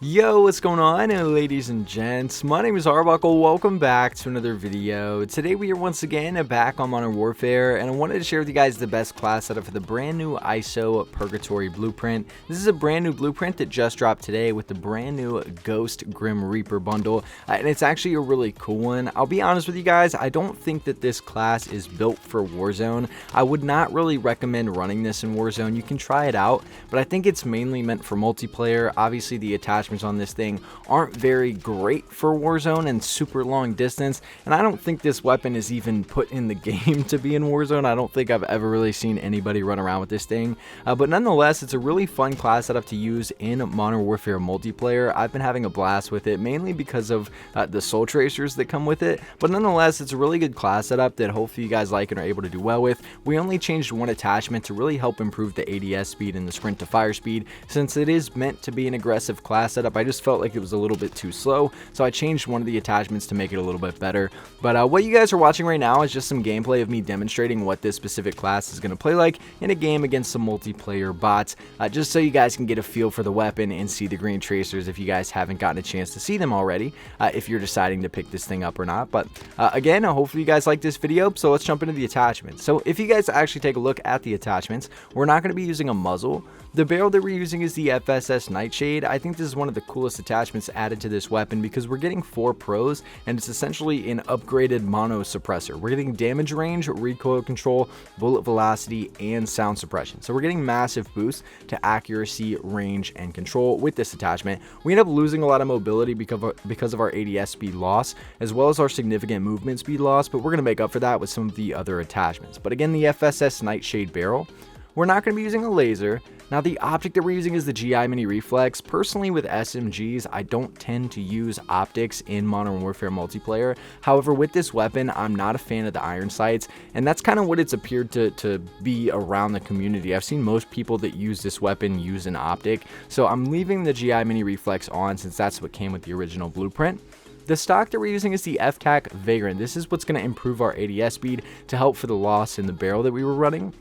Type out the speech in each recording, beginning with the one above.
Yo, what's going on, ladies and gents? My name is Arbuckle. Welcome back to another video. Today we are once again back on Modern Warfare, and I wanted to share with you guys the best class setup for the brand new ISO Purgatory blueprint. This is a brand new blueprint that just dropped today with the brand new Ghost Grim Reaper bundle, and it's actually a really cool one. I'll be honest with you guys, I don't think that this class is built for Warzone. I would not really recommend running this in Warzone. You can try it out, but I think it's mainly meant for multiplayer. Obviously, the attachments on this thing aren't very great for Warzone and super long distance, and I don't think this weapon is even put in the game to be in Warzone. I don't think I've ever really seen anybody run around with this thing, but nonetheless, it's a really fun class setup to use in Modern Warfare multiplayer. I've been having a blast with it, mainly because of the soul tracers that come with it, but nonetheless, it's a really good class setup that hopefully you guys like and are able to do well with. We only changed one attachment to really help improve the ADS speed and the sprint to fire speed, since it is meant to be an aggressive class setup. I just felt like it was a little bit too slow, so I changed one of the attachments to make it a little bit better. But what you guys are watching right now is just some gameplay of me demonstrating what this specific class is going to play like in a game against some multiplayer bots, just so you guys can get a feel for the weapon and see the green tracers if you guys haven't gotten a chance to see them already, if you're deciding to pick this thing up or not. But again, hopefully you guys like this video, so let's jump into the attachments. So if you guys actually take a look at the attachments, we're not going to be using a muzzle. The barrel that we're using is the FSS Nightshade. I think this is one of the coolest attachments added to this weapon because we're getting 4 pros, and it's essentially an upgraded mono suppressor. We're getting damage range, recoil control, bullet velocity, and sound suppression. So we're getting massive boosts to accuracy, range, and control with this attachment. We end up losing a lot of mobility because of our ADS speed loss, as well as our significant movement speed loss, but we're going to make up for that with some of the other attachments. But again, the FSS Nightshade barrel, we're not going to be using a laser. Now, the optic that we're using is the GI Mini Reflex. Personally, with SMGs, I don't tend to use optics in Modern Warfare multiplayer. However, with this weapon, I'm not a fan of the iron sights, and that's kind of what it's appeared to be around the community. I've seen most people that use this weapon use an optic, so I'm leaving the GI Mini Reflex on since that's what came with the original blueprint. The stock that we're using is the FTAC Vagrant. This is what's going to improve our ADS speed to help for the loss in the barrel that we were running.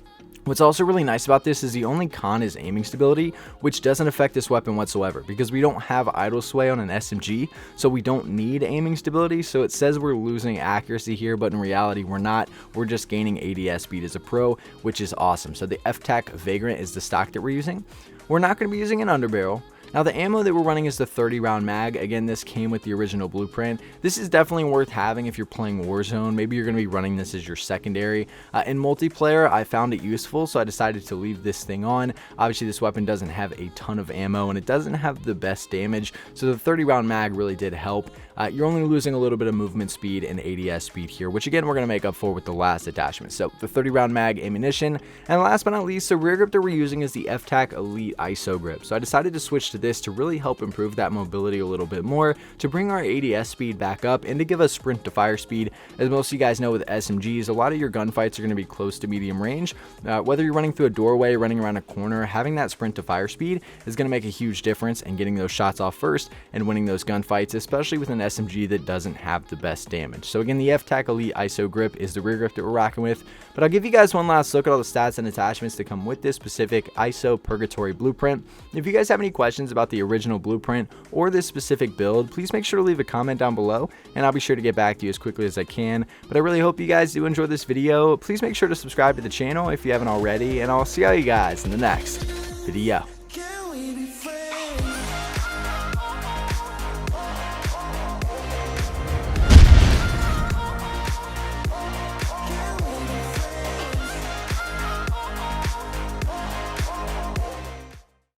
What's also really nice about this is the only con is aiming stability, which doesn't affect this weapon whatsoever because we don't have idle sway on an SMG, so we don't need aiming stability. So it says we're losing accuracy here, but in reality we're not. We're just gaining ADS speed as a pro, which is awesome. So the FTAC Vagrant is the stock that we're using. We're not going to be using an underbarrel. Now, the ammo that we're running is the 30-round mag. Again, this came with the original blueprint. This is definitely worth having if you're playing Warzone. Maybe you're going to be running this as your secondary. In multiplayer, I found it useful, so I decided to leave this thing on. Obviously, this weapon doesn't have a ton of ammo, and it doesn't have the best damage, so the 30-round mag really did help. You're only losing a little bit of movement speed and ADS speed here, which again, we're going to make up for with the last attachment. So the 30-round mag ammunition, and last but not least, the rear grip that we're using is the FTAC Elite ISO grip. So I decided to switch to this to really help improve that mobility a little bit more, to bring our ADS speed back up, and to give us sprint to fire speed. As most of you guys know, with SMGs, a lot of your gunfights are going to be close to medium range. Whether you're running through a doorway, running around a corner, having that sprint to fire speed is going to make a huge difference in getting those shots off first and winning those gunfights, especially with an SMG that doesn't have the best damage. So again, the FTAC Elite ISO grip is the rear grip that we're rocking with. But I'll give you guys one last look at all the stats and attachments that come with this specific ISO Purgatory blueprint. If you guys have any questions about the original blueprint or this specific build, please make sure to leave a comment down below, and I'll be sure to get back to you as quickly as I can. But I really hope you guys do enjoy this video. Please make sure to subscribe to the channel if you haven't already, and I'll see all you guys in the next video.